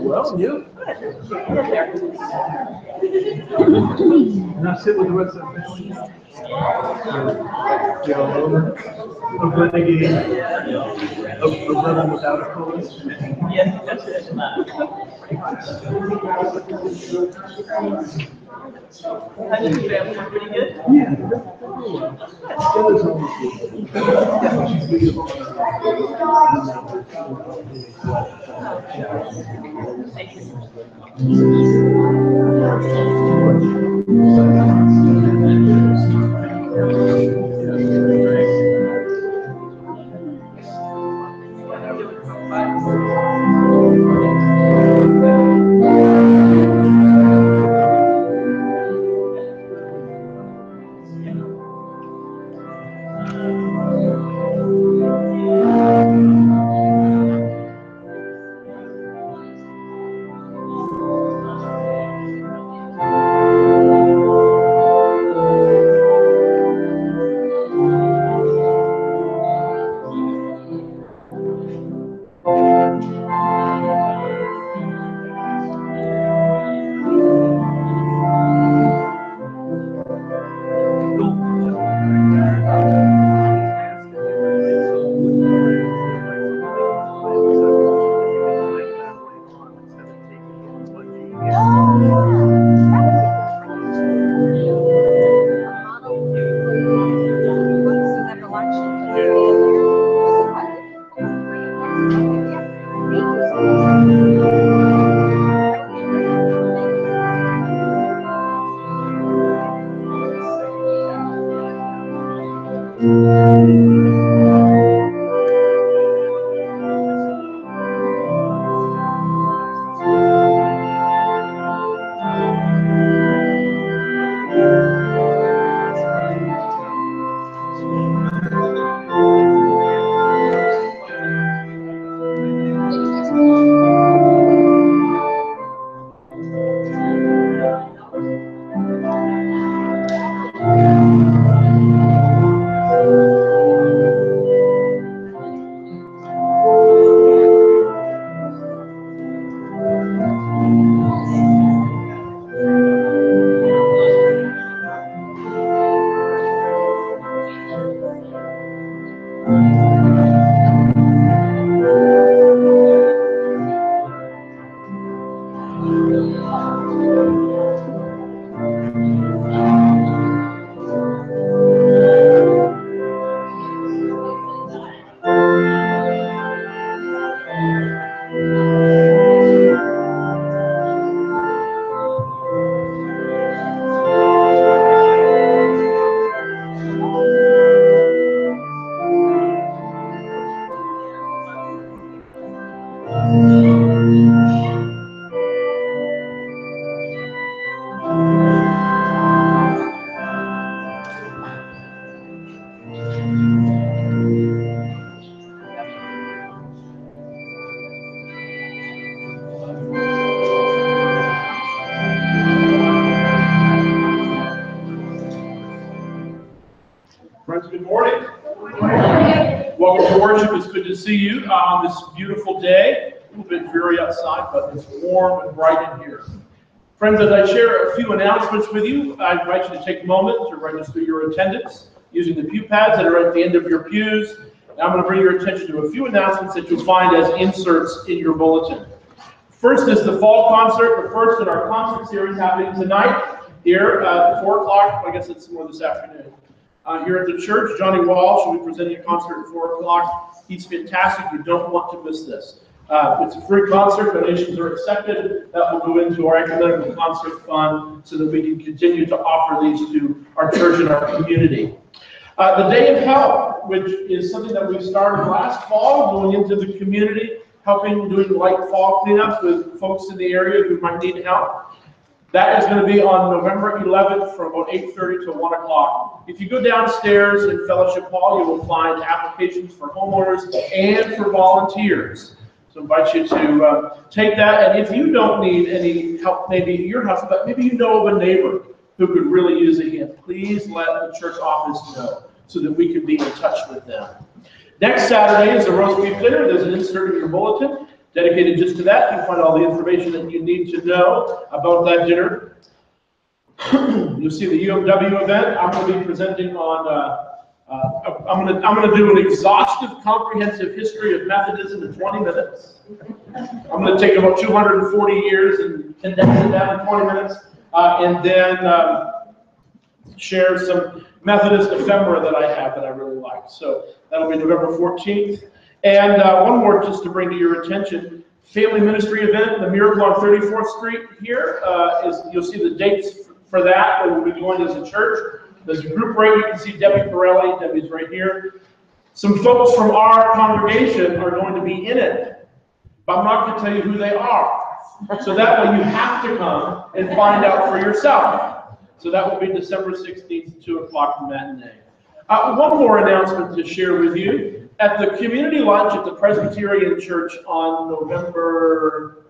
Well, you. Now sit with the rest of the family. A renegade, a rebel without a cause. Yeah, that's it. How did you family? Pretty good? Yeah. Stella's almost good. Yeah, she's beautiful. Thank you. Good morning. Good morning. Welcome to worship. It's good to see you on this beautiful day. A little bit dreary outside, but it's warm and bright in here. Friends, as I share a few announcements with you, I invite you to take a moment to register your attendance using the pew pads that are at the end of your pews. And I'm going to bring your attention to a few announcements that you'll find as inserts in your bulletin. First is the fall concert, the first in our concert series happening tonight here at 4 o'clock. I guess it's more this afternoon. Here at the church, Johnny Walsh will be presenting a concert at 4 o'clock. He's fantastic. You don't want to miss this. It's a free concert. Donations are accepted. That will go into our academic concert fund so that we can continue to offer these to our church and our community. The Day of Help, which is something that we started last fall, going into the community, helping, doing light fall cleanups with folks in the area who might need help. That is going to be on November 11th from about 8:30 to 1 o'clock. If you go downstairs in Fellowship Hall, you will find applications for homeowners and for volunteers. So I invite you to take that. And if you don't need any help, maybe at your house, but maybe you know of a neighbor who could really use a hand, please let the church office know so that we can be in touch with them. Next Saturday is a roast beef dinner. There's an insert in your bulletin dedicated just to that. You'll find all the information that you need to know about that dinner. You'll see the UMW event. I'm going to be presenting on, I'm going to do an exhaustive, comprehensive history of Methodism in 20 minutes. I'm going to take about 240 years and condense it down in 20 minutes, and then share some Methodist ephemera that I have that I really like. So that'll be November 14th. And one more just to bring to your attention, family ministry event, the Miracle on 34th Street here. You'll see the dates for that we'll be going as a church. There's a group rate. You can see Debbie Pirelli. Debbie's right here. Some folks from our congregation are going to be in it, but I'm not going to tell you who they are. So that way you have to come and find out for yourself. So that will be December 16th, 2 o'clock matinee. One more announcement to share with you. At the community lunch at the Presbyterian Church on November,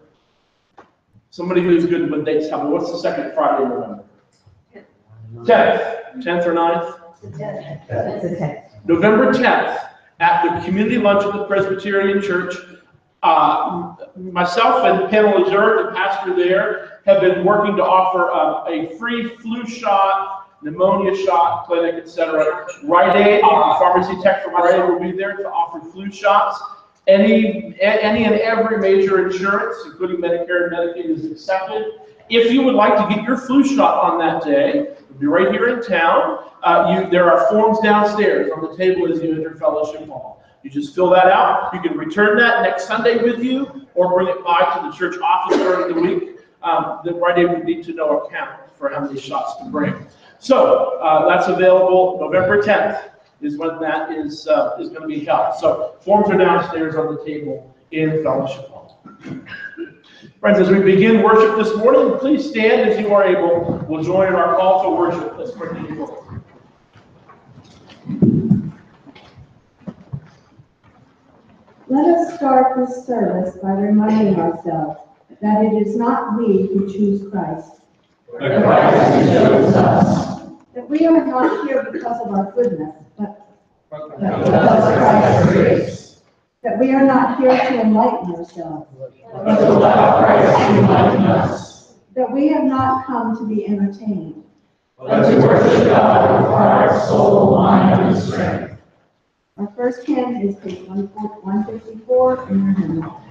somebody who's good with dates, tell me, what's the second Friday in November? 10th. 10th or 9th? November 10th, at the community lunch at the Presbyterian Church, myself and Pamela Zurd, the pastor there, have been working to offer a free flu shot, pneumonia shot clinic, etc. Rite Aid, pharmacy tech from Rite Aid will be there to offer flu shots. Any and every major insurance, including Medicare and Medicaid, is accepted. If you would like to get your flu shot on that day, it'll be right here in town. There are forms downstairs on the table as you enter Fellowship Hall. You just fill that out. You can return that next Sunday with you, or bring it by to the church office during the week. The Rite Aid would need to know a count for how many shots to bring. So that's available November 10th is when that is going to be held. So forms are downstairs on the table in Fellowship Hall. Friends, as we begin worship this morning, please stand as you are able. We'll join in our call to worship. Let's pray to you. Let us start this service by reminding ourselves that it is not we who choose Christ, but Christ who chose us. That we are not here because of our goodness, but because of Christ's grace. That we are not here to enlighten ourselves, but to allow Christ to enlighten us. That we have not come to be entertained, but to worship God with heart, soul, mind, and strength. Our first hymn is page 154 in your hymnal.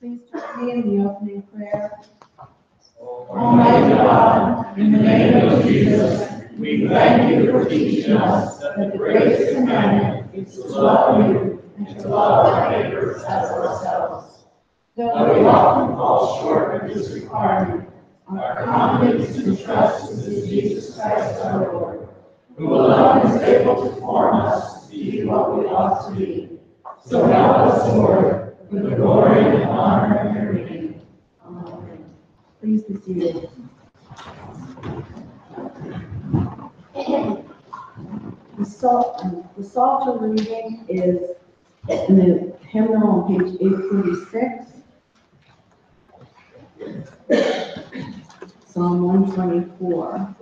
Please join me in the opening prayer. Almighty God, in the name of Jesus, we thank you for teaching us that the greatest commandment is to love you and to love our neighbors as ourselves. Though we often fall short of this requirement, our confidence and trust is in Jesus Christ our Lord, who alone is able to form us to be what we ought to be. So help us, Lord, for the glory and honor of your name. Amen. Please be seated. The Psalter reading is in the hymnal on page 846. Psalm 124.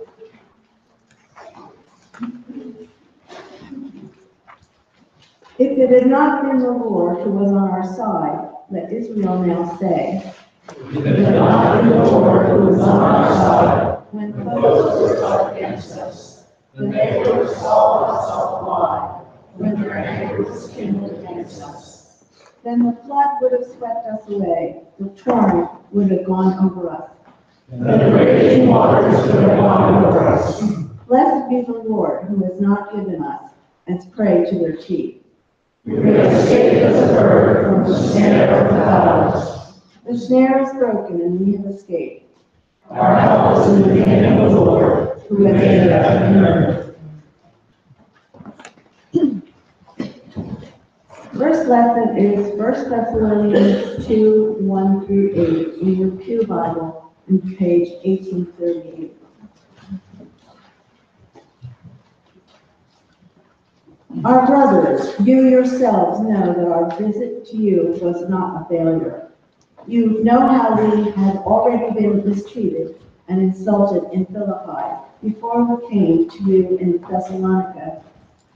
If it had not been the Lord who was on our side, let Israel now say. If it had not been the Lord who was on our side, When foes were up against us, the neighbors saw us all fly, when their anger was kindled against us. then the flood would have swept us away, the torrent would have gone over us. And the raging waters would have gone over us. Blessed be the Lord who has not given us as prey to their teeth. You have escaped as a bird from the snare of the fowlers. The snare is broken and we have escaped. Our help is in the name of the Lord, who made heaven and earth. First lesson is 1 Thessalonians 2, 1 through 8 in your Pew Bible on page 1838. Our brothers, you yourselves know that our visit to you was not a failure. You know how we had already been mistreated and insulted in Philippi before we came to you in Thessalonica.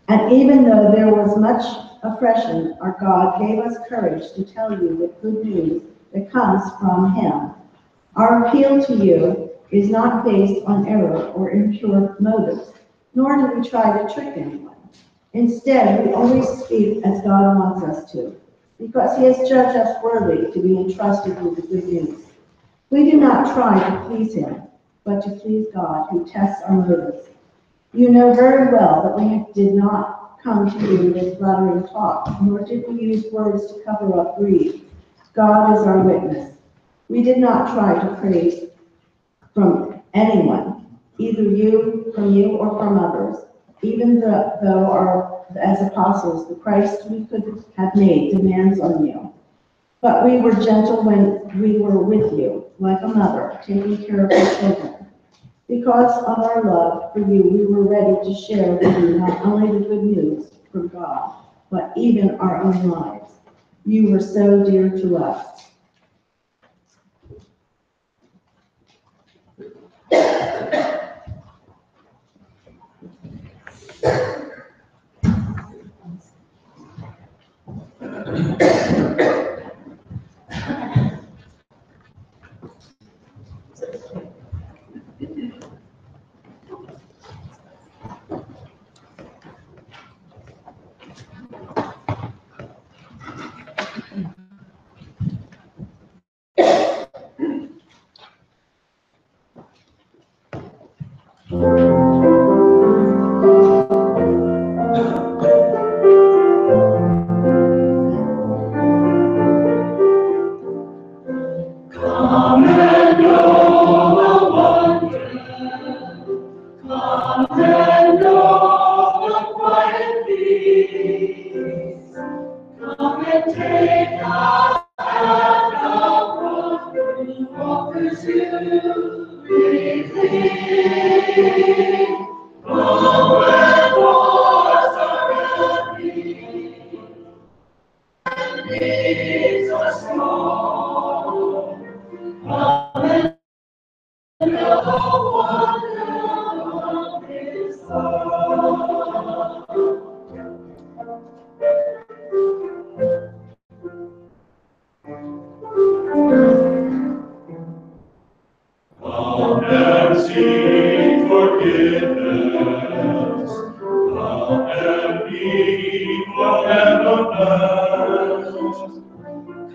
And even though there was much oppression, our God gave us courage to tell you the good news that comes from him. Our appeal to you is not based on error or impure motives, nor do we try to trick anyone. Instead, we always speak as God wants us to, because he has judged us worthy to be entrusted with the good news. We do not try to please him, but to please God, who tests our motives. You know very well that we did not come to you with flattering talk, nor did we use words to cover up greed. God is our witness. We did not try to praise from anyone, either from you or from others, even though as apostles, the Christ we could have made demands on you. But we were gentle when we were with you, like a mother taking care of her children. Because of our love for you, we were ready to share with you not only the good news from God, but even our own lives. You were so dear to us.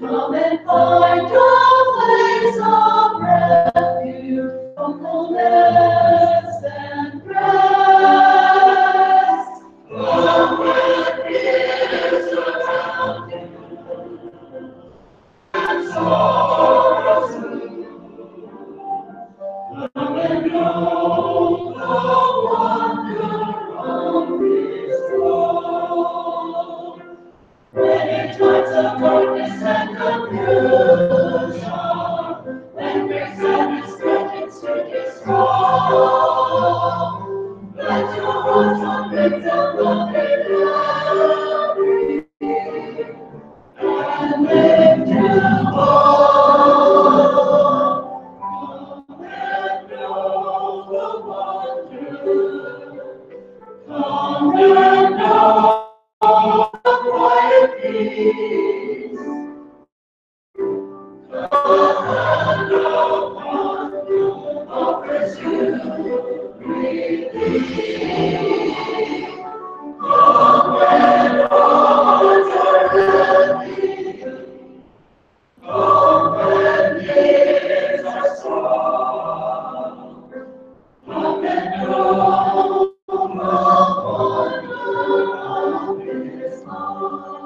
Come and find a place of refuge from loneliness and rest. Come when fears surround you and sorrows loom. Come and know the wonder of His throne. When in times of darkness and confusion, when grace and His strength and strength is strong, let your hearts on victim love be and lift you up. Come and know the wonder. Come and know the quiet peace. Come and know wonder offers you relief. Come when hearts are heavy. Come when years are strong. Come and know the wonder of His love.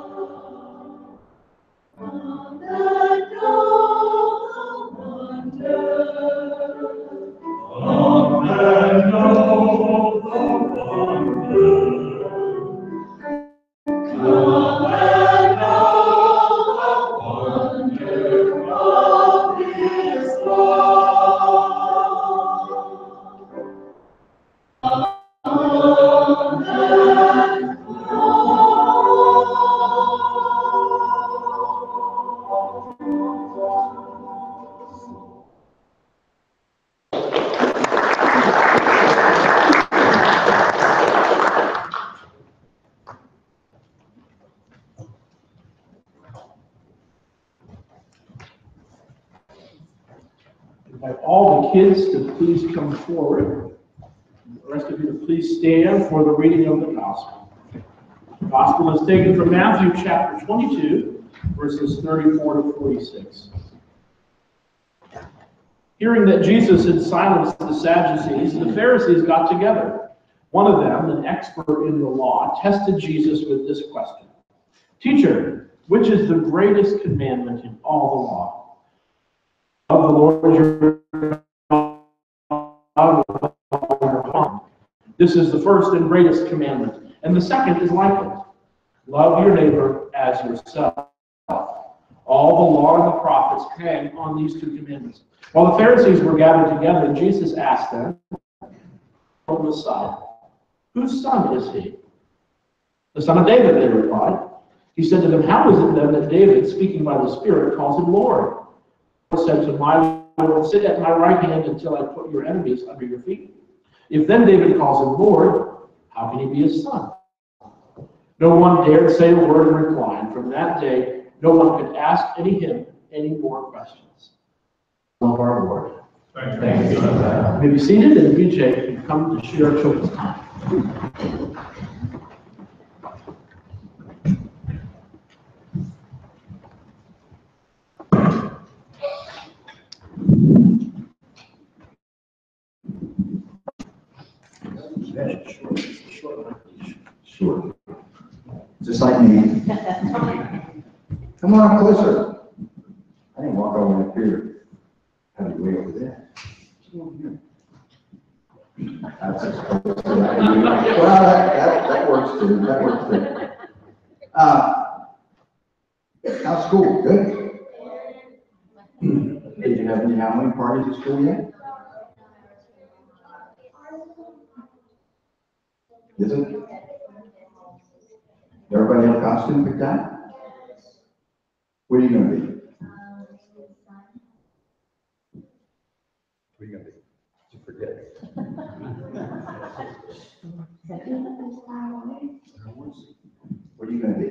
invite all the kids to please come forward. The rest of you to please stand for the reading of the gospel. The gospel is taken from Matthew chapter 22, verses 34 to 46. Hearing that Jesus had silenced the Sadducees, the Pharisees got together. One of them, an expert in the law, tested Jesus with this question. Teacher, which is the greatest commandment in all the law? Love the Lord your God with all your heart. This is the first and greatest commandment, and the second is like it. Love your neighbor as yourself. All the law and the prophets hang on these two commandments. While the Pharisees were gathered together, Jesus asked them, the Messiah, whose son is he? The son of David, they replied. He said to them, how is it then that David, speaking by the Spirit, calls him Lord? He said to my Lord, sit at my right hand until I put your enemies under your feet. If then David calls him Lord, how can he be his son? No one dared say a word in reply, and from that day, no one could ask any more questions. Love our Lord. Thank you. You may be seated, and BJ can come to share children's time. Sure. Just like me. Come on closer. I didn't walk all the way up here. How do you way over there? Come on here. That's as close as I can do. Well, that works too. That works too. How's school? Good? Did you have any Halloween parties at school yet? Is it? Everybody have a costume picked out? What are you going to be? What are you going to be? Did you forget? What are you going to be?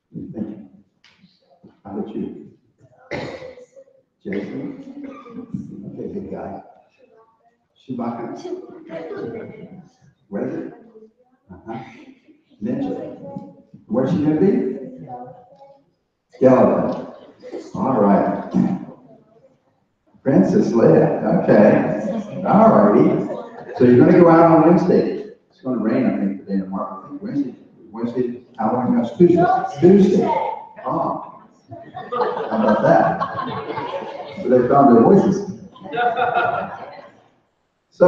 What are you thinking? How about you? Jason? Okay, good guy. Chewbacca? What is it? Ninja. Where's she going to be? Skeleton. All right. Princess Leia. Okay. All righty. So you're going to go out on Wednesday. It's going to rain, I think, today and tomorrow. I think Wednesday, how long is Tuesday? Oh. How about that? So they found their voices. So,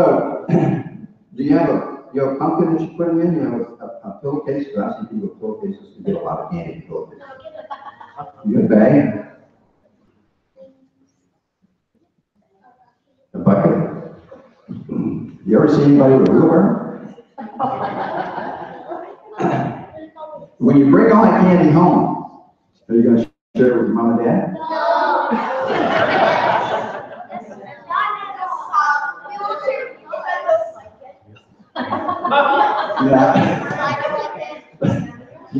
do you have a pumpkin that you put them in? You have a pillowcase? Because I see people with pillowcases who get a lot of candy in pillowcases. You have a bag? A bucket? You ever see anybody with a wheelbarrow? When you bring all that candy home, are you going to share it with your mom and dad?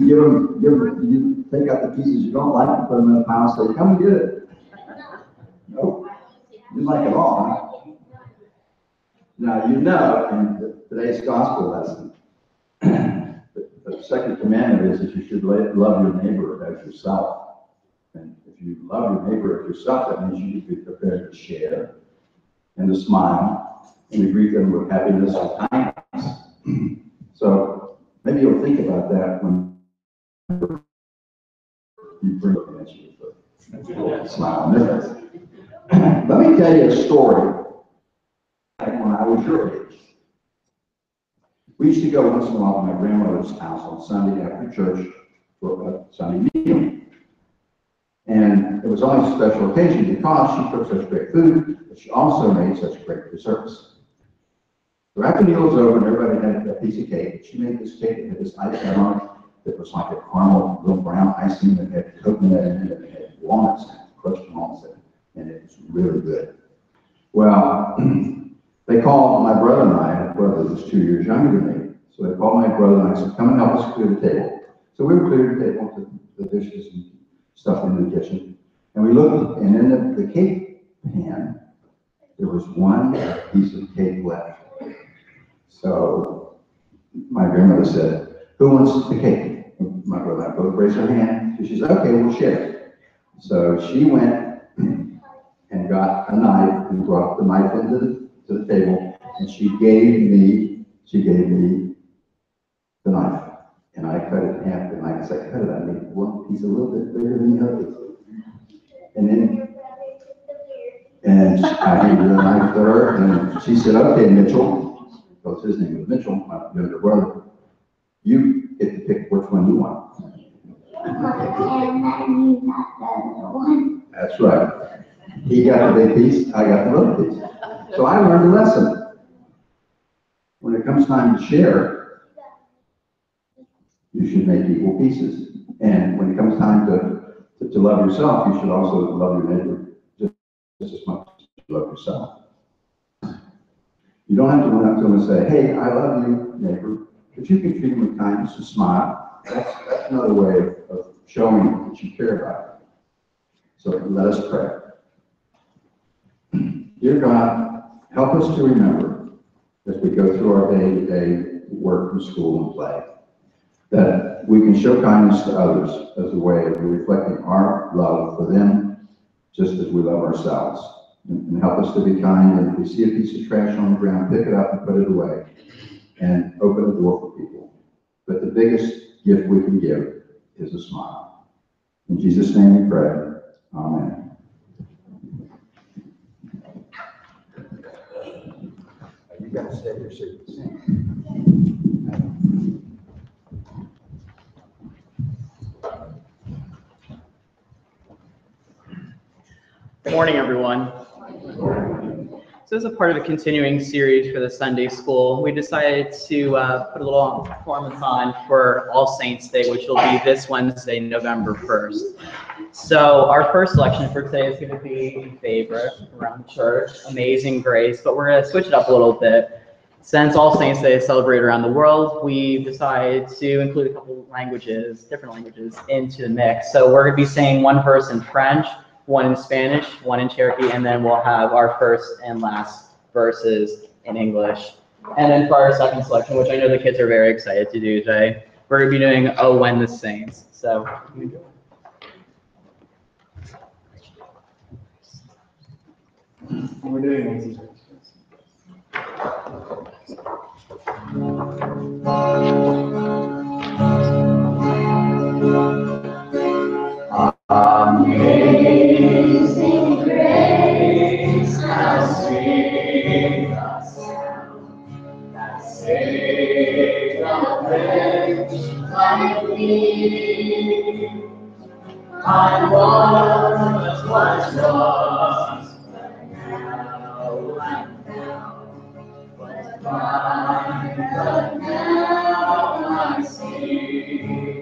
You take out the pieces you don't like and put them in a pile and say, come and get it. Nope. You like it all, huh? Now, you know, in today's gospel lesson, the second commandment is that you should love your neighbor as yourself. And if you love your neighbor as yourself, that means you should be prepared to share and to smile and to greet them with happiness and kindness. So maybe you'll think about that when you bring up an issue with a smile and nervous. Let me tell you a story. When I was your age, we used to go once in a while to my grandmother's house on Sunday after church for a Sunday meal. And it was always a special occasion because she cooked such great food, but she also made such great desserts. So after the meal was over and everybody had a piece of cake, she made this cake that had this icing on it that was like a caramel, little brown icing that had coconut in it and it had walnuts in it, crushed walnuts in it, and it was really good. Well, they called my brother and I, my brother was 2 years younger than me, so they called my brother and I said, come and help us clear the table. So we would clear the table, took the dishes and stuff into the kitchen, and we looked, and in the cake pan, there was one piece of cake left. So my grandmother said, "Who wants the cake?" My brother both raised her hand. So she said, "Okay, we'll share." So she went and got a knife and brought the knife into the table, and she gave me the knife. And I cut it in half, and as I cut it, I made one piece a little bit bigger than the other. And I handed the knife to her, and she said, "Okay, Mitchell," because his name was Mitchell, my younger brother, "you get to pick which one you want." That's right. He got the big piece, I got the little piece. So I learned a lesson. When it comes time to share, you should make equal pieces. And when it comes time to love yourself, you should also love your neighbor just as much as you love yourself. You don't have to run up to them and say, "Hey, I love you, neighbor," but you can treat them with kindness and smile. That's another way of showing that you care about them. So let us pray. Dear God, help us to remember as we go through our day-to-day work and school and play, that we can show kindness to others as a way of reflecting our love for them just as we love ourselves. And help us to be kind, and if we see a piece of trash on the ground, pick it up and put it away and open the door for people. But the biggest gift we can give is a smile. In Jesus' name we pray. Amen. You got to stay here so you can sing. Good morning, everyone. So as a part of a continuing series for the Sunday school, we decided to put a little performance on for All Saints Day, which will be this Wednesday, November 1st. So our first selection for today is going to be a favorite around church, Amazing Grace, but we're going to switch it up a little bit. Since All Saints Day is celebrated around the world, we decided to include a couple languages, different languages, into the mix. So we're going to be saying one verse in French, one in Spanish, one in Cherokee, and then we'll have our first and last verses in English. And then for our second selection, which I know the kids are very excited to do today, we're going to be doing Oh When the Saints. So we're doing Amazing Grace. Amazing grace, how sweet the sound that saved a wretch like me. I once was lost, but now I'm found. Was blind, but now I see.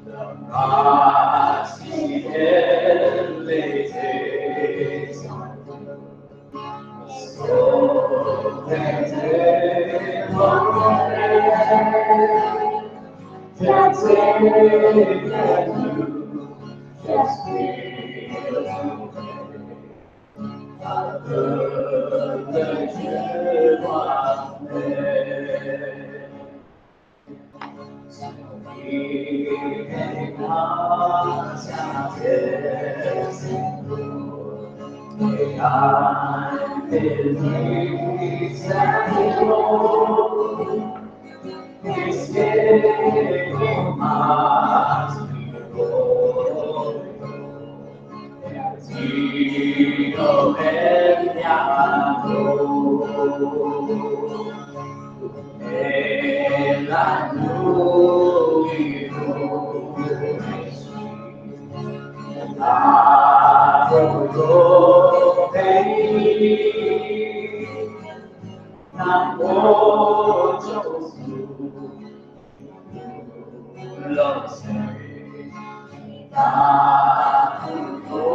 The rocks he heavily takes on the soul and take away. That's it, that you just feel a good legend one day. He becomes our blessed Lord. Behind his knees and glory, his sacred heart behold. As he opened and I know you I will go pay, not more just love say, I will go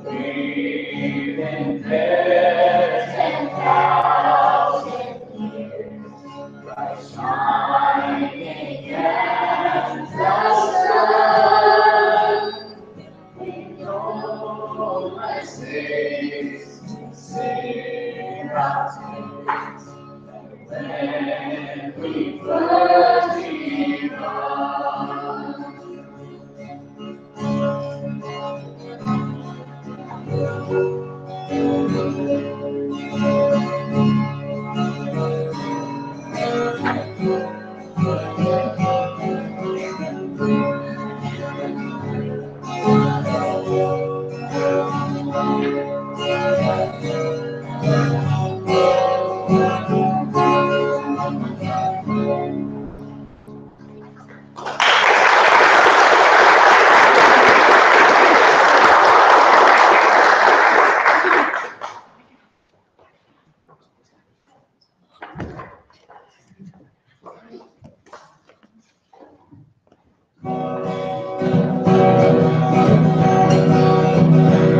leaving there 10,000 years, bright shining as the sun. and we worship God.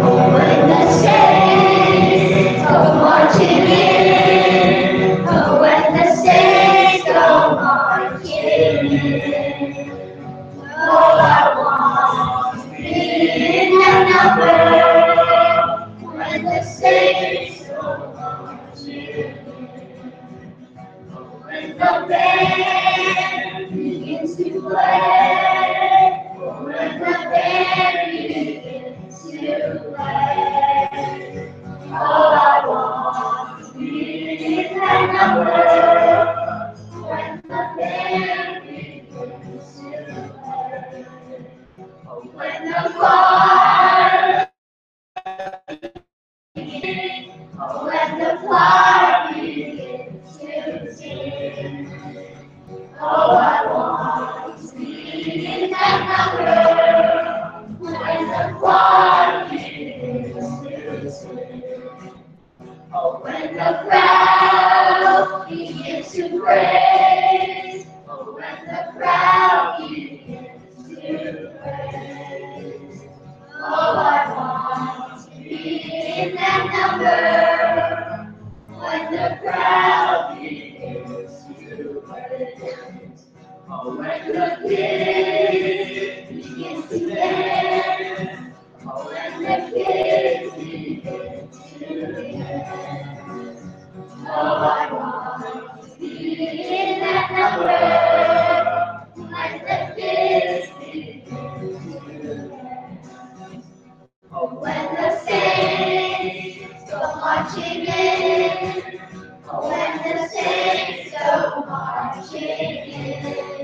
When the saints go marching in, oh, when the saints go marching in, oh, I want to be in that number. When the saints go marching in, when the band begins to play, when the band begins to play, all I want to be in that number. When the band begins to play, oh, when the choir begins, oh, when the choir begins to sing, oh, I want to be in that number. When the choir begins to sing, oh, when the crowd begins to praise, oh, when the crowd begins to praise, oh, I want to be in that number. When the crowd begins to praise, oh, when the kids begins to dance, oh, when the kids begins to dance, oh, I want to be in that number. When the kids begins to dance, oh, when the saints go marching in, oh, when the saints go marching in,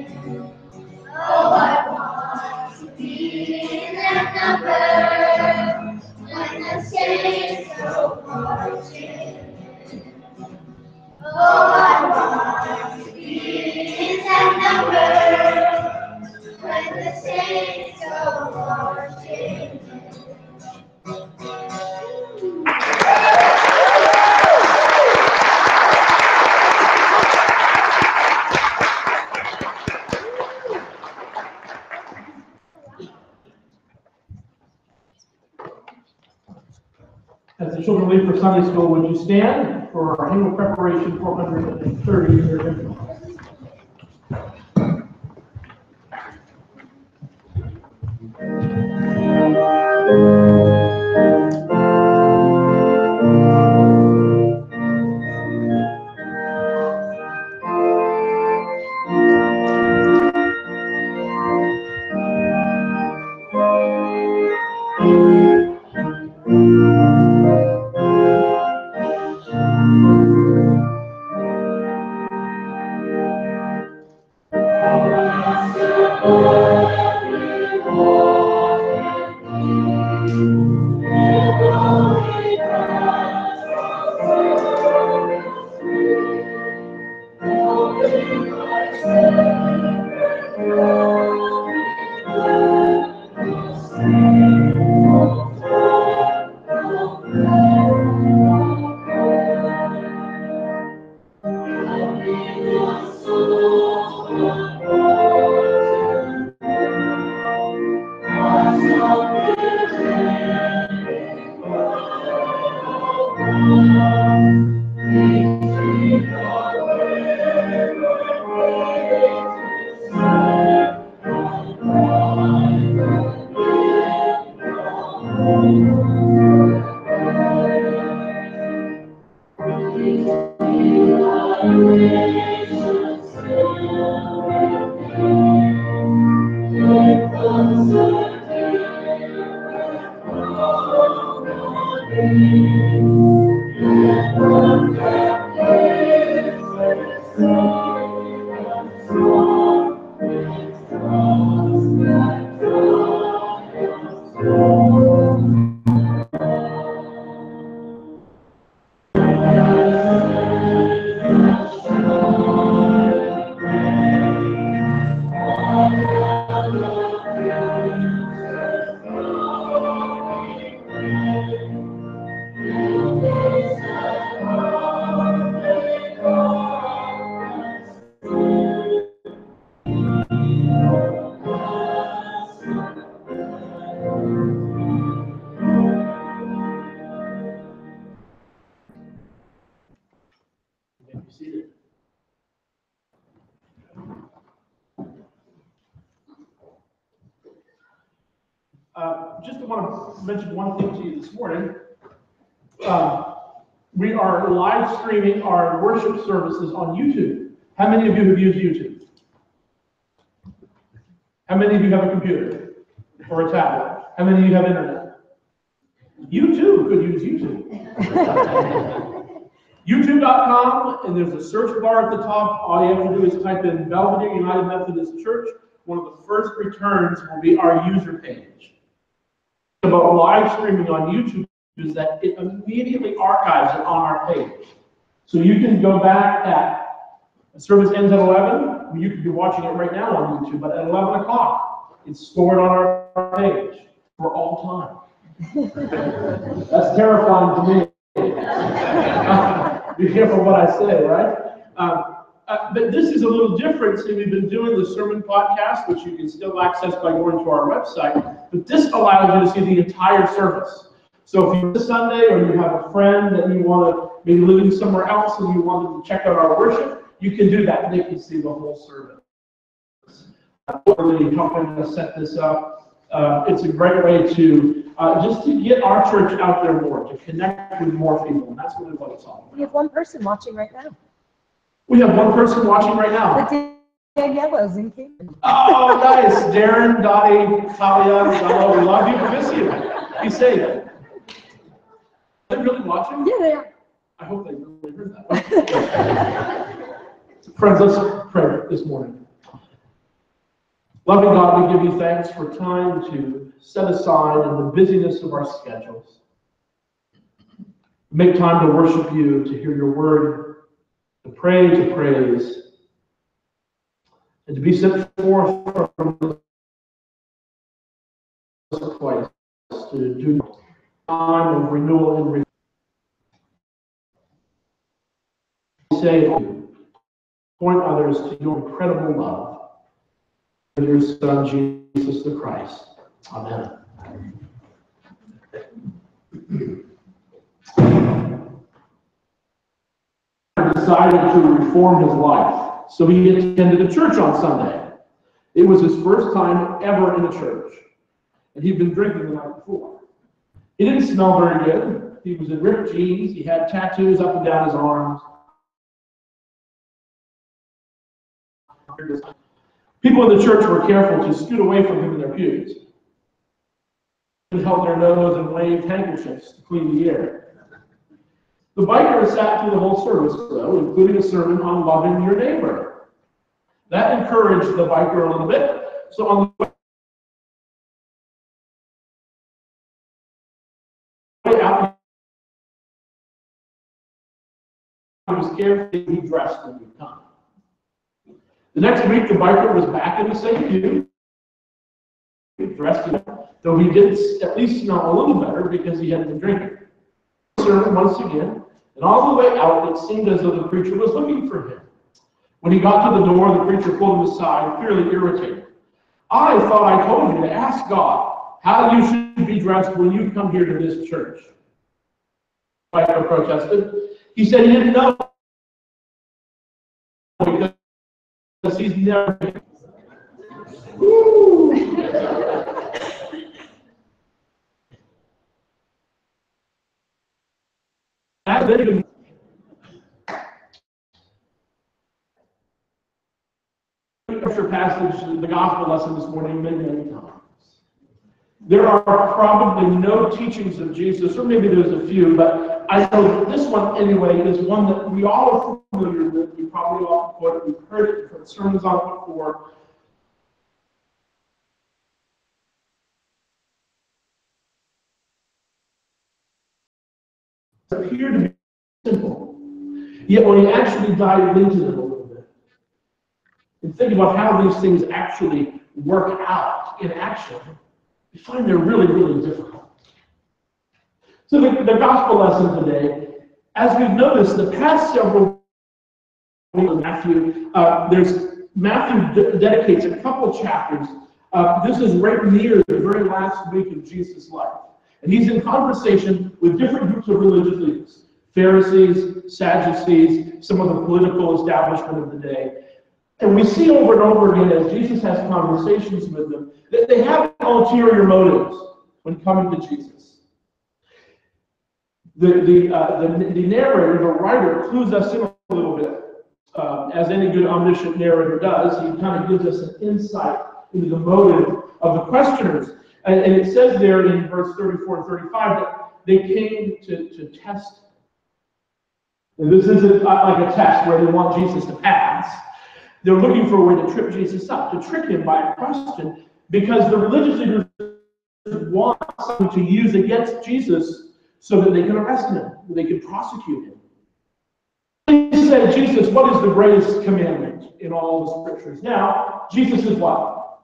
oh, I want to be in that number. When the saints go marching in, oh, I want to be in that number. When the saints go marching in. As the children leave for Sunday school, would you stand for our annual preparation 430 year hymn? Just want to mention one thing to you this morning. We are live streaming our worship services on YouTube. How many of you have used YouTube? How many of you have a computer or a tablet? How many of you have internet? You too could use YouTube. YouTube.com, and there's a search bar at the top. All you have to do is type in Belvidere United Methodist Church. One of the first returns will be our user page. About live streaming on YouTube is that it immediately archives it on our page. So you can go back at, the service ends at 11, you could be watching it right now on YouTube, but at 11 o'clock, it's stored on our page for all time. That's terrifying to me. Be careful what I say, right? But this is a little different. See, we've been doing the sermon podcast, which you can still access by going to our website, but this allows you to see the entire service. So if you're this Sunday or you have a friend that you want to be living somewhere else and you want to check out our worship, you can do that and they can see the whole service. We're really helping to set this up. It's a great way to just to get our church out there more, to connect with more people, and that's really what it's all about. We have one person watching right now. We have one person watching right now. The Daniela's in Cambridge. Oh, nice. Darren, Dottie, Talia, Zello, we love you. We miss you. Be safe. Are they really watching? Yeah, they are. I hope they really heard that. Friends, let's pray this morning. Loving God, we give you thanks for time to set aside in the busyness of our schedules. Make time to worship you, to hear your word, to pray, to praise, and to be set forth from this place to do time of renewal and renewal. Say, point others to your incredible love of your Son, Jesus the Christ. Amen. Decided to reform his life, so he attended a church on Sunday. It was his first time ever in a church, and he'd been drinking the night before. He didn't smell very good. He was in ripped jeans. He had tattoos up and down his arms. People in the church were careful to scoot away from him in their pews. They held their nose and waved handkerchiefs to clean the air. The biker sat through the whole service, though, including a sermon on loving your neighbor. That encouraged the biker a little bit. So on the way out, he was carefully dressed when he would come. The next week, the biker was back in the same pew, dressed, though he did at least smell a little better because he hadn't been drinking. Sermon once again, and all the way out, it seemed as though the preacher was looking for him. When he got to the door, the preacher pulled him aside, clearly irritated. I thought I told you to ask God how you should be dressed when you come here to this church. The biker protested. He said he didn't know because he's never. Woo! Scripture passage, the gospel lesson this morning, many times. There are probably no teachings of Jesus, or maybe there's a few, but I know that this one, anyway, is one that we all are familiar with. We probably all quote it. We've heard it from sermons on it before. It appear to be simple. Yet when you actually dive into them a little bit and think about how these things actually work out in action, you find they're really, really difficult. So the gospel lesson today, as we've noticed, the past several weeks in Matthew dedicates a couple chapters. This is right near the very last week of Jesus' life. And he's in conversation with different groups of religious leaders, Pharisees, Sadducees, some of the political establishment of the day. And we see over and over again as Jesus has conversations with them that they have ulterior motives when coming to Jesus. The narrator, the writer, clues us in a little bit. As any good omniscient narrator does, he kind of gives us an insight into the motive of the questioners. And it says there in verse 34 and 35 that they came to test. And this isn't like a test where they want Jesus to pass. They're looking for a way to trip Jesus up, to trick him by a question, because the religious leaders want something to use against Jesus so that they can arrest him, they can prosecute him. They say, Jesus, what is the greatest commandment in all the scriptures? Now, Jesus is what?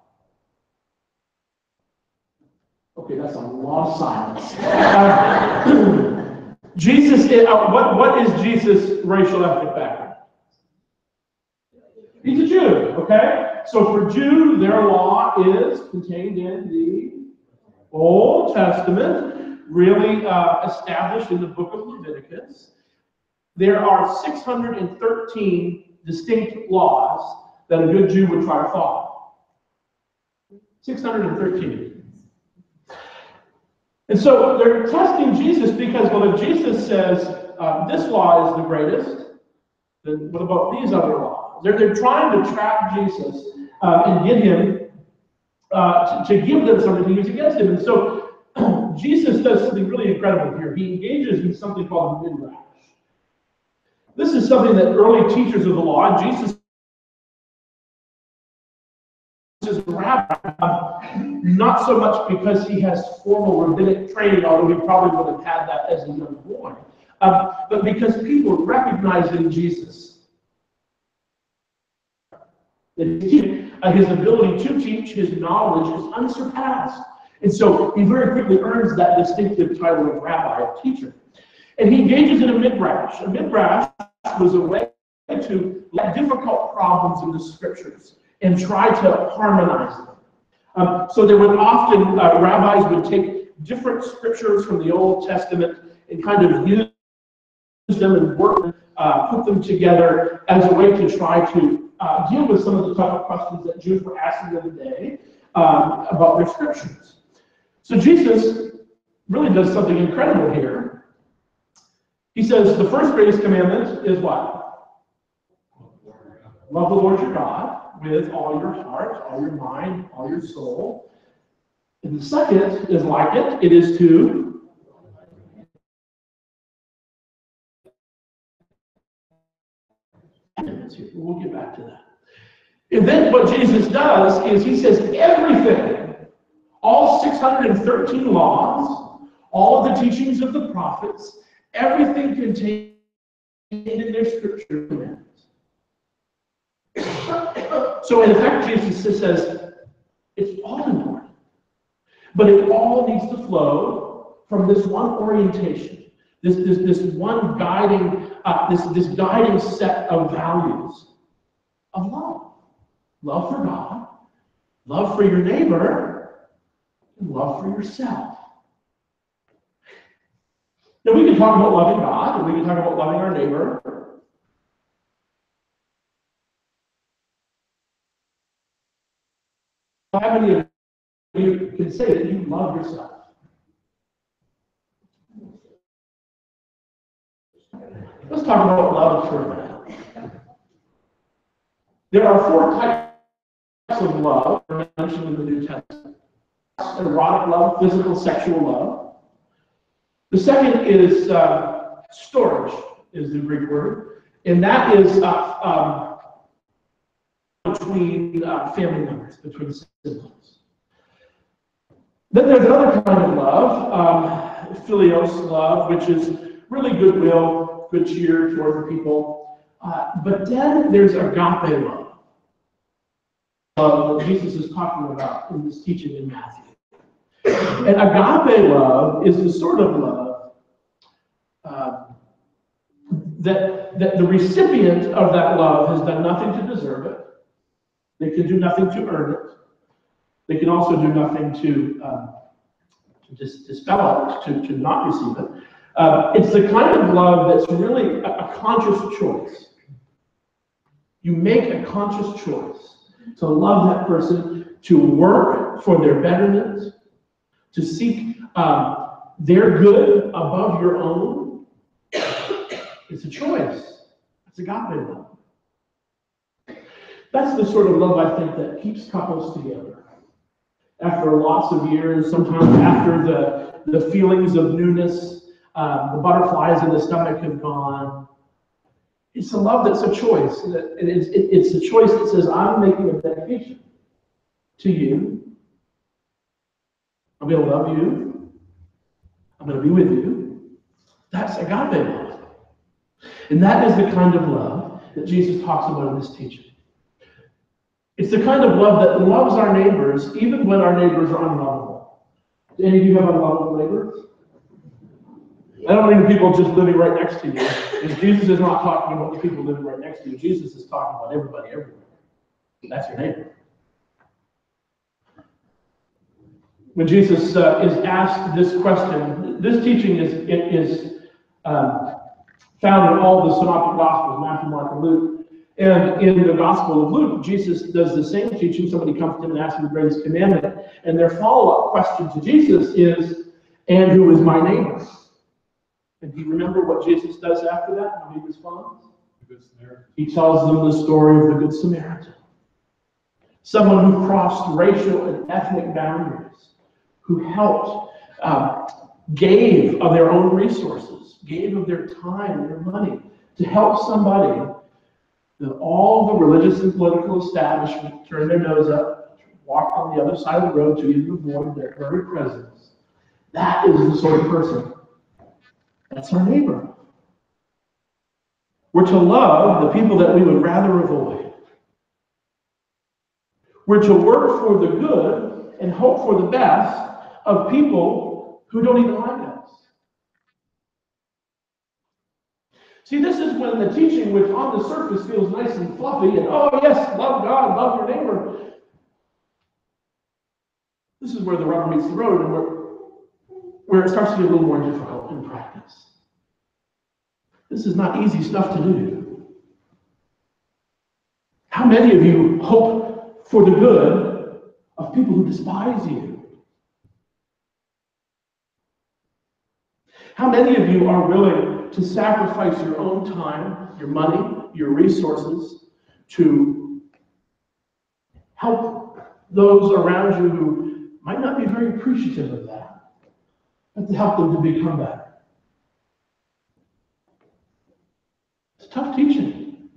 Okay, that's a lot of silence. Jesus is, what is Jesus' racial ethnic background? He's a Jew, okay? So for Jew, their law is contained in the Old Testament, really established in the book of Leviticus. There are 613 distinct laws that a good Jew would try to follow. 613. And so they're testing Jesus because, well, if Jesus says this law is the greatest, then what about these other laws? They're trying to trap Jesus and get him to give them something to use against him. And so Jesus does something really incredible here. He engages in something called a midrash. This is something that early teachers of the law, Jesus is a rabbi, not so much because he has formal rabbinic training, although he probably would have had that as a young boy, but because people recognize in Jesus that his ability to teach, his knowledge is unsurpassed. And so he very quickly earns that distinctive title of rabbi, of teacher. And he engages in a midrash. A midrash was a way to let difficult problems in the scriptures and try to harmonize them. So there would often, rabbis would take different scriptures from the Old Testament and kind of use them and work, put them together as a way to try to deal with some of the tougher questions that Jews were asking of the day about their scriptures. So Jesus really does something incredible here. He says the first greatest commandment is what? Love the Lord your God with all your heart, all your mind, all your soul. And the second is like it. It is to we'll get back to that. And then what Jesus does is he says everything, all 613 laws, all of the teachings of the prophets, everything contained in their scripture commands. So in effect, Jesus says it's all important, but it all needs to flow from this one orientation, this one guiding, this guiding set of values of love. Love for God, love for your neighbor, and love for yourself. Now we can talk about loving God, and we can talk about loving our neighbor. How many of you can say that you love yourself? Let's talk about love for a minute. There are 4 types of love mentioned in the New Testament. Erotic love, physical, sexual love. The second is storge is the Greek word, and that is between family members, between siblings. Then there's another kind of love, philios love, which is really goodwill, good cheer toward people. But then there's agape love, that Jesus is talking about in this teaching in Matthew. And agape love is the sort of love that the recipient of that love has done nothing to deserve it. They can do nothing to earn it. They can also do nothing to just dispel it, to not receive it. It's the kind of love that's really a conscious choice. You make a conscious choice to love that person, to work for their betterment, to seek their good above your own. It's a choice. It's agape love. That's the sort of love, I think, that keeps couples together. After lots of years, sometimes after the feelings of newness, the butterflies in the stomach have gone. It's a love that's a choice. It's a choice that says, I'm making a dedication to you. I'm going to love you. I'm going to be with you. That's agape love. And that is the kind of love that Jesus talks about in this teaching. It's the kind of love that loves our neighbors even when our neighbors are unlovable. Do any of you have unlovable neighbors? I don't mean people just living right next to you. Because Jesus is not talking about the people living right next to you. Jesus is talking about everybody everywhere. That's your neighbor. When Jesus is asked this question, this teaching is found in all the synoptic gospels, Matthew, Mark, and Luke. And in the Gospel of Luke, Jesus does the same teaching. Somebody comes to him and asks him the greatest commandment. And their follow-up question to Jesus is, and who is my neighbor? And do you remember what Jesus does after that? How he responds? The Good Samaritan. He tells them the story of the Good Samaritan. Someone who crossed racial and ethnic boundaries, who helped, gave of their own resources, gave of their time, their money, to help somebody that all the religious and political establishment turned their nose up, walked on the other side of the road to even avoid their very presence. That is the sort of person. That's our neighbor. We're to love the people that we would rather avoid. We're to work for the good and hope for the best of people who don't even like us. See, this is when the teaching, which on the surface feels nice and fluffy, and oh yes, love God, love your neighbor. This is where the rubber meets the road and where it starts to get a little more difficult in practice. This is not easy stuff to do. How many of you hope for the good of people who despise you? How many of you are willing to sacrifice your own time, your money, your resources to help those around you who might not be very appreciative of that, but to help them to become better? It's tough teaching.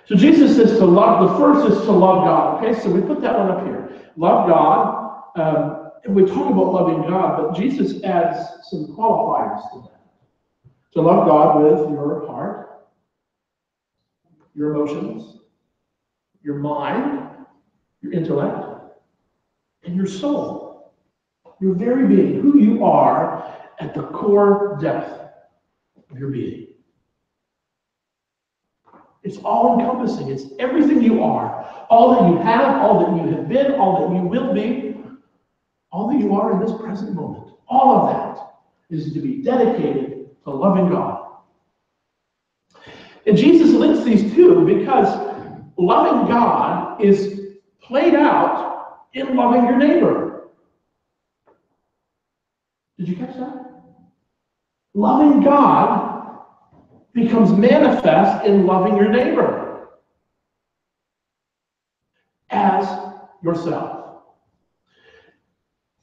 So Jesus says to love, the first is to love God. Okay, so we put that one up here. Love God. And we talk about loving God, but Jesus adds some qualifiers to that. To love God with your heart, your emotions, your mind, your intellect, and your soul. Your very being, who you are at the core depth of your being. It's all encompassing. It's everything you are. All that you have, all that you have been, all that you will be, all that you are in this present moment. All of that is to be dedicated to loving God. And Jesus links these two because loving God is played out in loving your neighbor. Did you catch that? Loving God becomes manifest in loving your neighbor as yourself.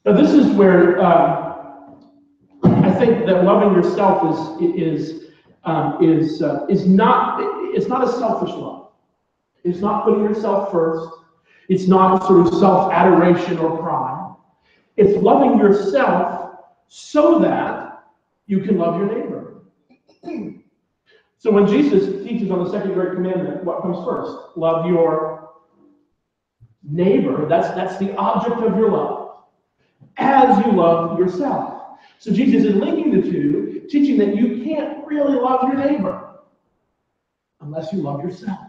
Now, this is where I think that loving yourself is not, it's not a selfish love. It's not putting yourself first. It's not sort of self-adoration or pride. It's loving yourself so that you can love your neighbor. So when Jesus teaches on the second great commandment, what comes first? Love your neighbor. That's the object of your love, as you love yourself. So Jesus is linking the two, teaching that you can't really love your neighbor unless you love yourself.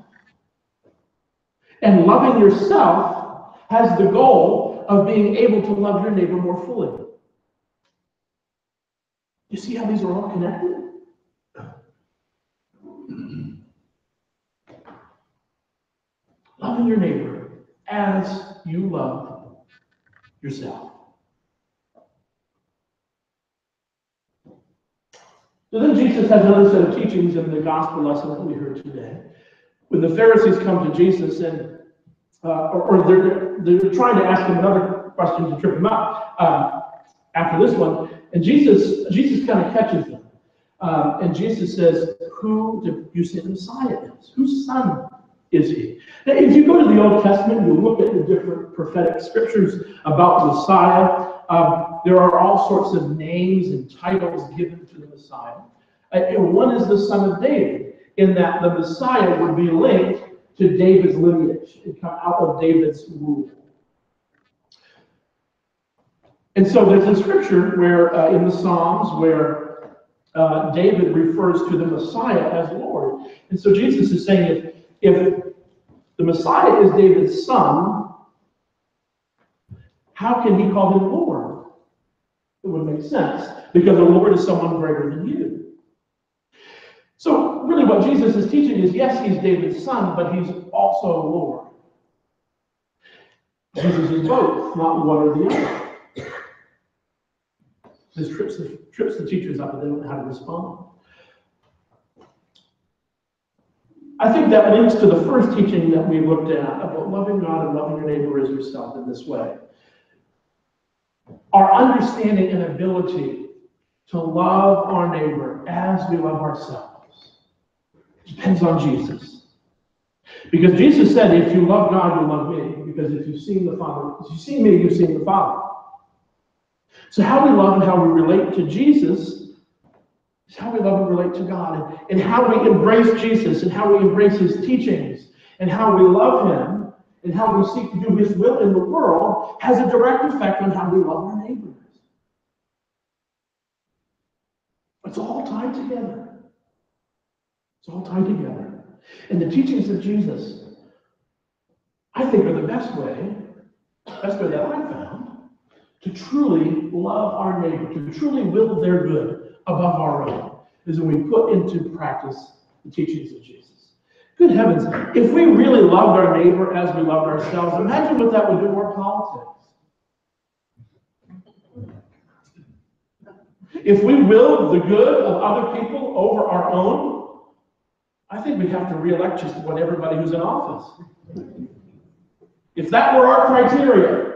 And loving yourself has the goal of being able to love your neighbor more fully. You see how these are all connected? Loving your neighbor as you love yourself. So then Jesus has another set of teachings in the gospel lesson that we heard today. When the Pharisees come to Jesus and they're trying to ask him another question to trip him up after this one, and Jesus kind of catches them. And Jesus says, "Who do you say the Messiah is? Whose son is he?" Now, if you go to the Old Testament, you look at the different prophetic scriptures about Messiah, there are all sorts of names and titles given to the Messiah. And one is the son of David, in that the Messiah would be linked to David's lineage and come out of David's rule. And so there's a scripture where, in the Psalms, where David refers to the Messiah as Lord. And so Jesus is saying, if the Messiah is David's son, how can he call him Lord? It would make sense, because the Lord is someone greater than you. So really what Jesus is teaching is, yes, he's David's son, but he's also Lord. Jesus is both, not one or the other. This trips the teachers up and they don't know how to respond. I think that links to the first teaching that we looked at about loving God and loving your neighbor as yourself in this way. Our understanding and ability to love our neighbor as we love ourselves depends on Jesus. Because Jesus said, if you love God, you love me. Because if you've seen the Father, if you've seen me, you've seen the Father. So how we love and how we relate to Jesus is how we love and relate to God. And how we embrace Jesus and how we embrace his teachings and how we love him and how we seek to do his will in the world has a direct effect on how we love our neighbors. It's all tied together. It's all tied together. And the teachings of Jesus, I think, are the best way that I've found to truly love our neighbor, to truly will their good above our own, is when we put into practice the teachings of Jesus. Good heavens, if we really loved our neighbor as we loved ourselves, imagine what that would do to our politics. If we willed the good of other people over our own, I think we'd have to re-elect just about everybody who's in office. If that were our criteria,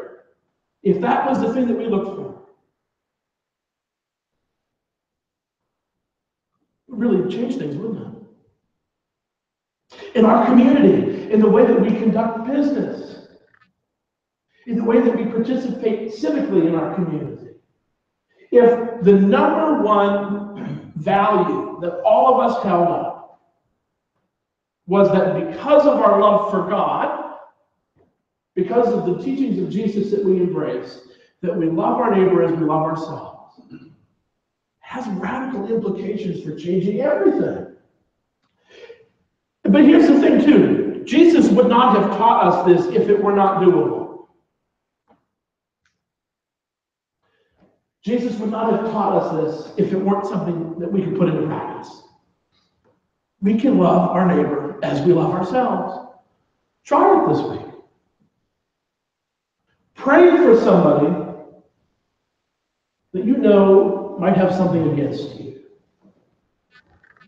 if that was the thing that we looked for, it would really change things, wouldn't it? In our community, in the way that we conduct business, in the way that we participate civically in our community. If the number one value that all of us held up was that because of our love for God, because of the teachings of Jesus that we embrace, that we love our neighbor as we love ourselves, has radical implications for changing everything. But here's the thing too, Jesus would not have taught us this if it were not doable. Jesus would not have taught us this if it weren't something that we could put into practice. We can love our neighbor as we love ourselves. Try it this week. Pray for somebody that you know might have something against you.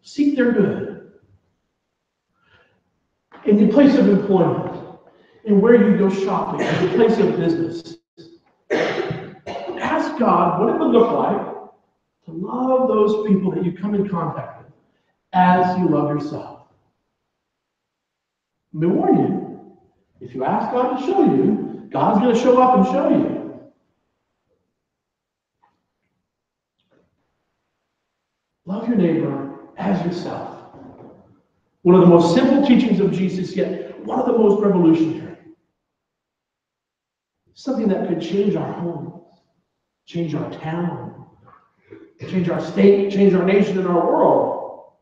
Seek their good. In your place of employment, in where you go shopping, in your place of business, ask God what it would look like to to love those people that you come in contact with as you love yourself. Let me warn you, if you ask God to show you, God's going to show up and show you. Love your neighbor as yourself. One of the most simple teachings of Jesus, yet one of the most revolutionary. Something that could change our homes, change our town, change our state, change our nation and our world.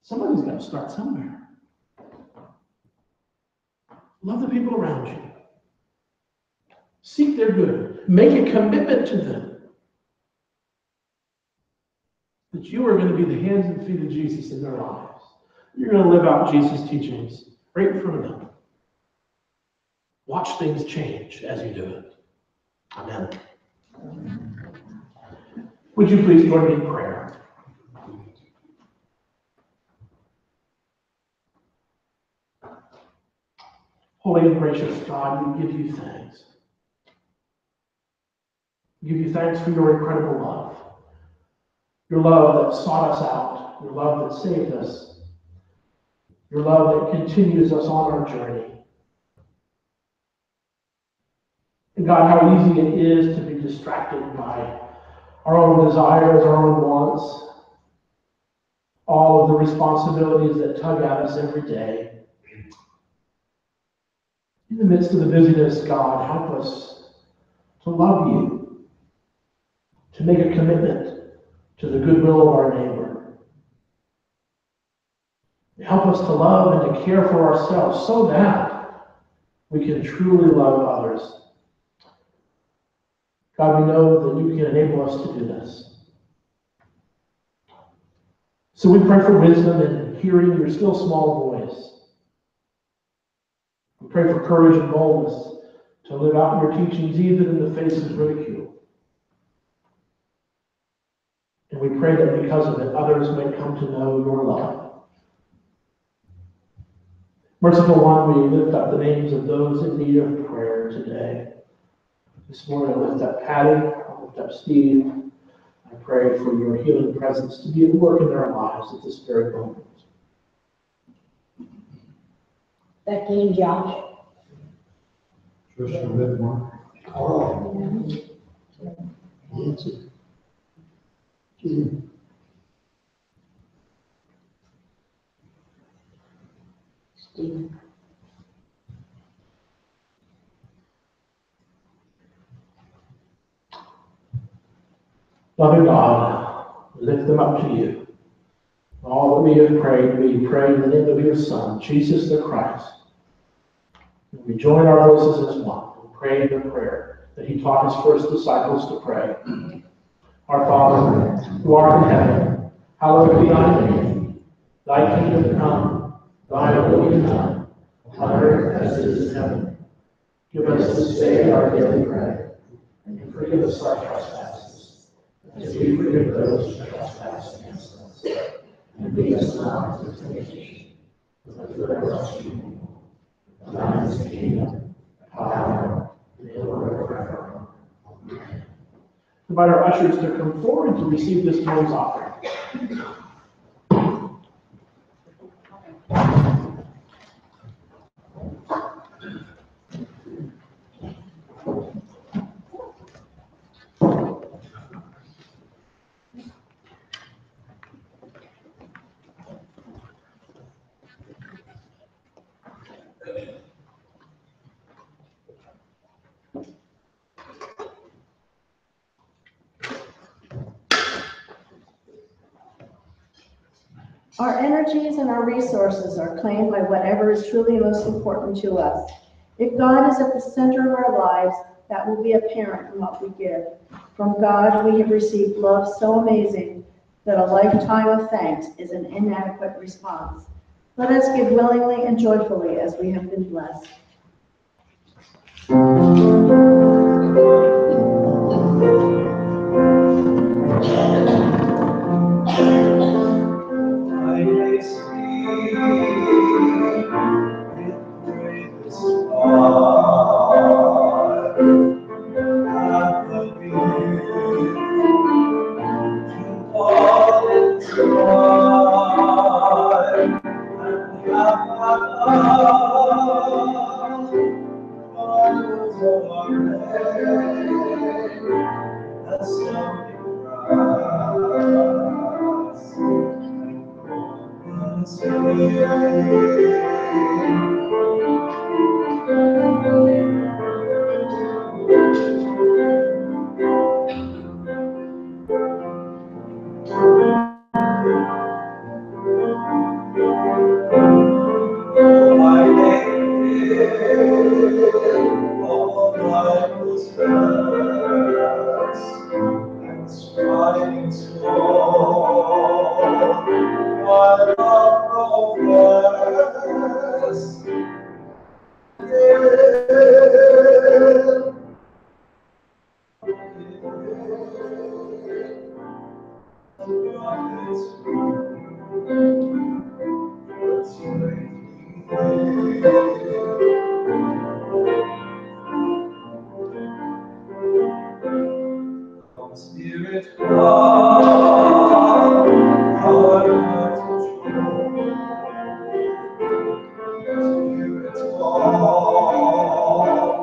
Somebody's got to start somewhere. Love the people around you. Seek their good. Make a commitment to them. That you are going to be the hands and feet of Jesus in their lives. You're going to live out Jesus' teachings right in front of them. Watch things change as you do it. Amen. Would you please join me in prayer? Holy and gracious God, we give you thanks. We give you thanks for your incredible love. Your love that sought us out. Your love that saved us. Your love that continues us on our journey. And God, how easy it is to be distracted by our own desires, our own wants, all of the responsibilities that tug at us every day. In the midst of the busyness, God, help us to love you, to make a commitment to the goodwill of our neighbor. Help us to love and to care for ourselves so that we can truly love others. God, we know that you can enable us to do this. So we pray for wisdom in hearing your still small voice. We pray for courage and boldness to live out your teachings even in the face of ridicule. And we pray that because of it, others may come to know your love. Merciful One, we lift up the names of those in need of prayer today. This morning I lift up Patty, I lift up Steve. I pray for your healing presence to be at work in their lives at this very moment. Becky and Josh. Trisha Whitmore. Oh. Nancy. Jim. Steve. Loving God, we lift them up to you. All that we have prayed, we pray in the name of your Son, Jesus the Christ. And we join our voices as one and pray the prayer that he taught his first disciples to pray. Our Father, who art in heaven, hallowed be thy name. Thy kingdom come, thy will be done, on earth as it is in heaven. Give us this day our daily bread, and forgive us our trespasses, as we forgive those who trespass against us. And lead us not into temptation, but deliver us from evil. Thine is the kingdom, power, and the glory forever. Amen. Invite our ushers to come forward to receive this morning's offering. Our energies and our resources are claimed by whatever is truly most important to us. If God is at the center of our lives, that will be apparent in what we give. From God, we have received love so amazing that a lifetime of thanks is an inadequate response. Let us give willingly and joyfully as we have been blessed. Spirit, come, our hearts Spirit, come,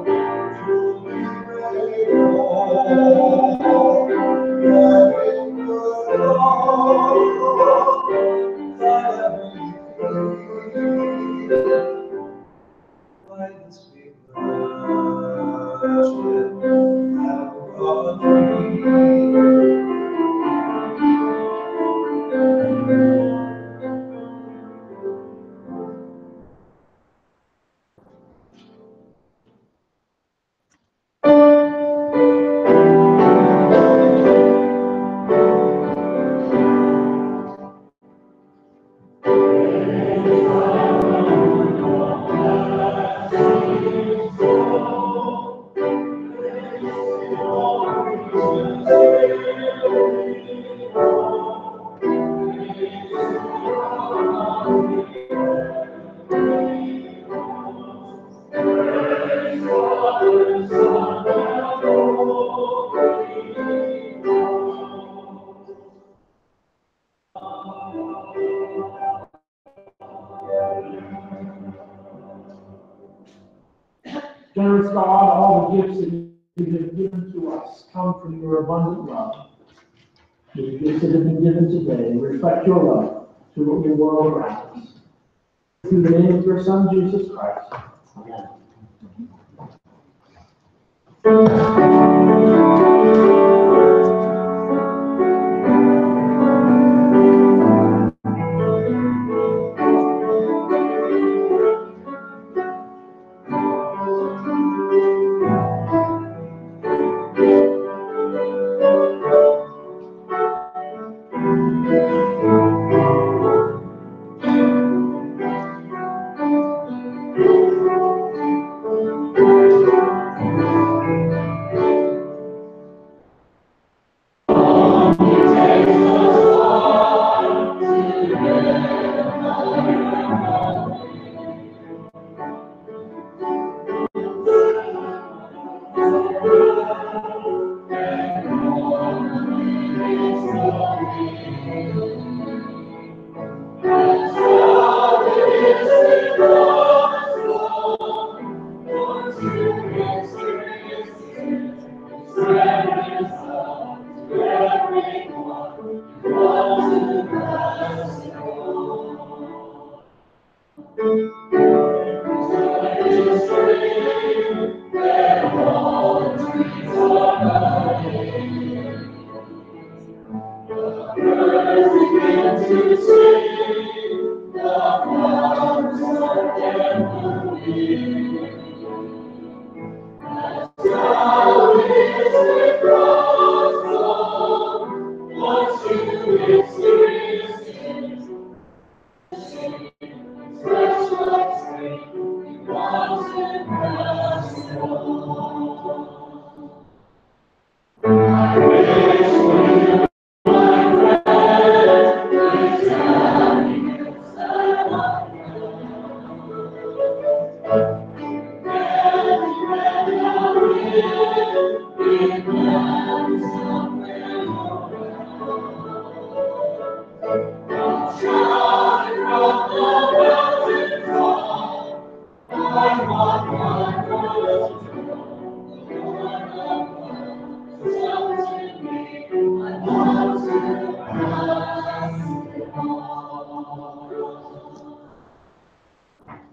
to be made whole, and in your love, let everything by this big worship have brought free. Generous God, all the gifts that you have given to us come from your abundant love. The gifts that have been given today reflect your love to the world around us. Through the name of your Son, Jesus Christ. Amen.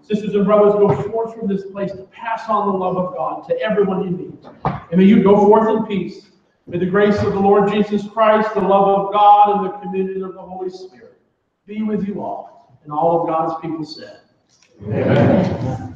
Sisters and brothers, go forth from this place to pass on the love of God to everyone you meet. And may you go forth in peace. May the grace of the Lord Jesus Christ, the love of God, and the communion of the Holy Spirit be with you all. And all of God's people said, Amen.